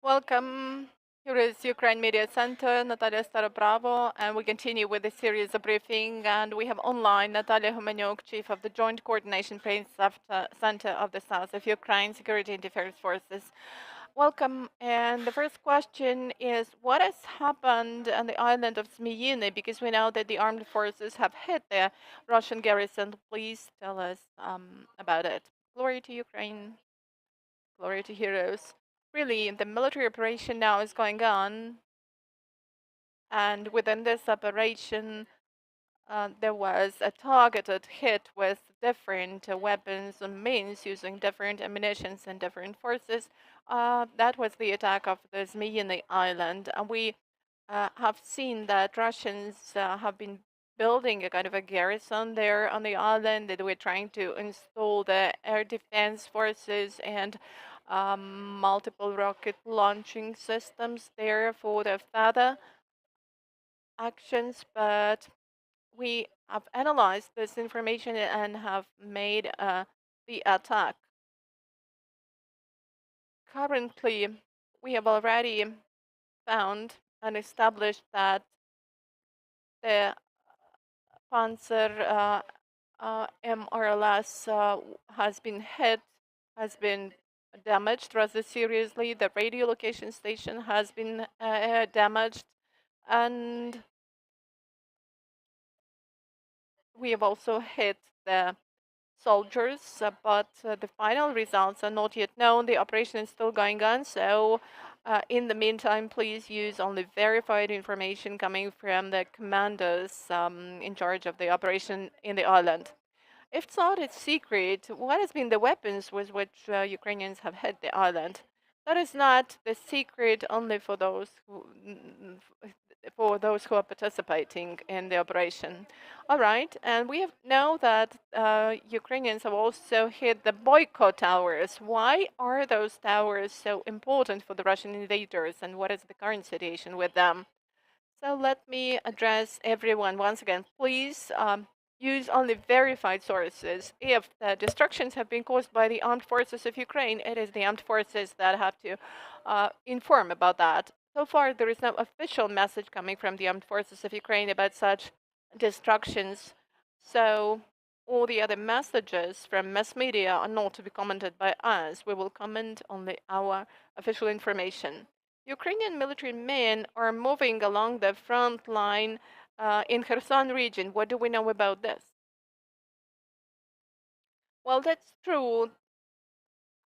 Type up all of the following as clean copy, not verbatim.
Welcome. Here is Ukraine Media Center, Natalia Bravo, and we continue with the series of briefing. And we have online Natalia Humeniuk, Chief of the Joint Coordination Center of the South of Ukraine Security and Defense Forces. Welcome. And the first question is, what has happened on the island of Zmiyiny? Because we know that the armed forces have hit the Russian garrison. Please tell us about it. Glory to Ukraine. Glory to heroes. Really, the military operation now is going on, and within this operation, there was a targeted hit with different weapons and means using different ammunitions and different forces. That was the attack of the Zmiyiny Island, and we have seen that Russians have been building a kind of a garrison there on the island, that we're trying to install the air defense forces and multiple rocket launching systems there for the further actions. But we have analyzed this information and have made the attack. Currently, we have already found and established that the Panzer MRLS has been hit, has been damaged rather seriously. The radio location station has been damaged, and we have also hit the soldiers, but the final results are not yet known. The operation is still going on, so in the meantime, please use only verified information coming from the commanders in charge of the operation in the island. If it's not a secret, what has been the weapons with which Ukrainians have hit the island? That is not the secret only for those who are participating in the operation. All right, and we know that Ukrainians have also hit the boycott towers. Why are those towers so important for the Russian invaders, and what is the current situation with them? So let me address everyone once again. Please use only verified sources. If the destructions have been caused by the armed forces of Ukraine, it is the armed forces that have to inform about that. So far, there is no official message coming from the armed forces of Ukraine about such destructions. So all the other messages from mass media are not to be commented by us. We will comment only our official information. Ukrainian military men are moving along the front line in Kherson region. What do we know about this? Well, that's true.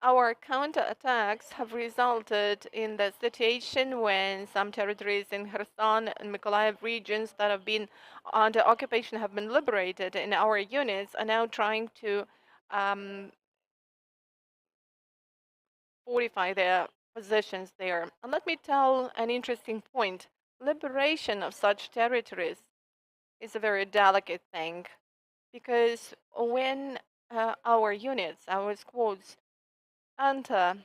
Our counterattacks have resulted in the situation when some territories in Kherson and Mykolaiv regions that have been under occupation have been liberated, and our units are now trying to um, fortify their positions there. And let me tell an interesting point. Liberation of such territories is a very delicate thing, because when our units, our squads, enter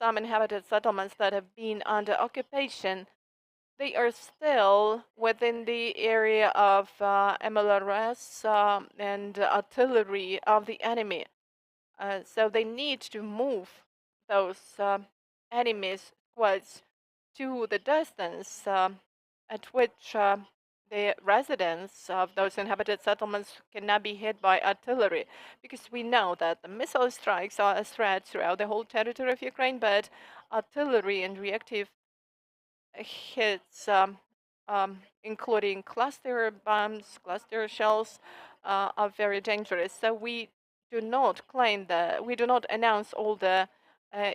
some inhabited settlements that have been under occupation, they are still within the area of MLRS and artillery of the enemy. So they need to move those enemies squads to the distance at which the residents of those inhabited settlements cannot be hit by artillery, because we know that the missile strikes are a threat throughout the whole territory of Ukraine, but artillery and reactive hits, including cluster bombs, cluster shells, are very dangerous. So we do not claim that, we do not announce all the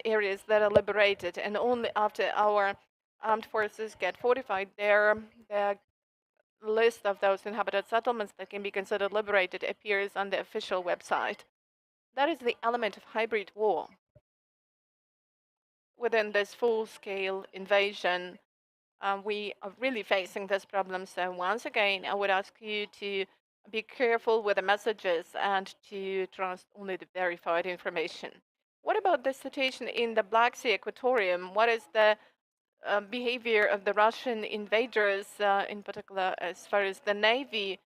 areas that are liberated, and only after our armed forces get fortified there, the list of those inhabited settlements that can be considered liberated appears on the official website. That is the element of hybrid war within this full-scale invasion. We are really facing this problem. So once again, I would ask you to be careful with the messages and to trust only the verified information. What about the situation in the Black Sea Equatorium? What is the behavior of the Russian invaders, in particular, as far as the Navy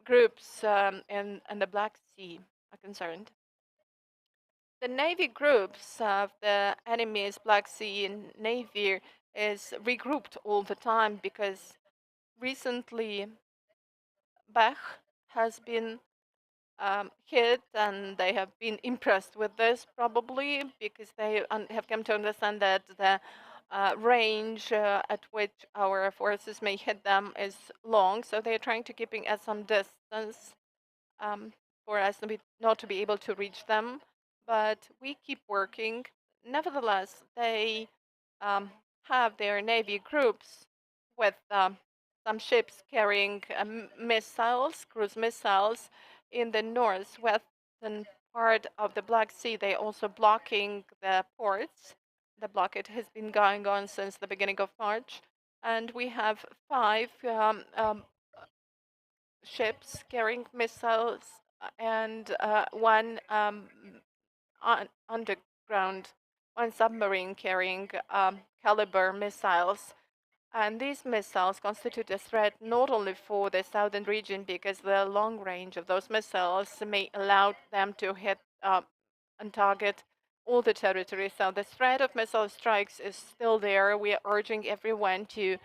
groups and the Black Sea are concerned? The navy groups of the enemy's Black Sea Navy is regrouped all the time because recently Bach has been hit, and they have been impressed with this probably because they have come to understand that the range at which our forces may hit them is long, so they're trying to keeping at some distance um, for us not to be able to reach them. But we keep working. Nevertheless, they um, have their navy groups with some ships carrying missiles, cruise missiles, in the northwestern part of the Black Sea. They also blocking the ports. The blockade has been going on since the beginning of March, and we have five ships carrying missiles and one underground, one submarine carrying caliber missiles. And these missiles constitute a threat not only for the southern region because the long range of those missiles may allow them to hit and target all the territory. So the threat of missile strikes is still there. We are urging everyone to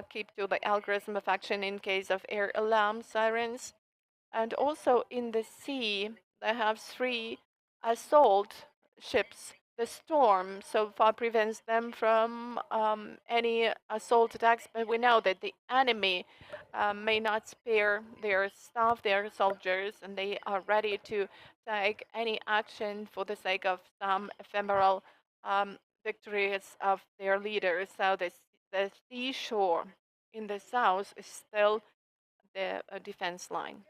keep to the algorithm of action in case of air alarm sirens. And also in the sea, they have three assault ships. The storm so far prevents them from any assault attacks, but we know that the enemy may not spare their staff, their soldiers, and they are ready to take any action for the sake of some ephemeral victories of their leaders. So the seashore in the south is still the defense line.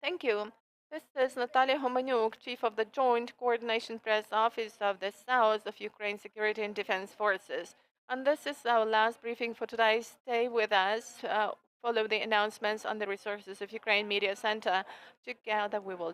Thank you. This is Natalia Humeniuk, Chief of the Joint Coordination Press Office of the South of Ukraine Security and Defense Forces. And this is our last briefing for today. Stay with us. Follow the announcements on the Resources of Ukraine Media Center. Together we will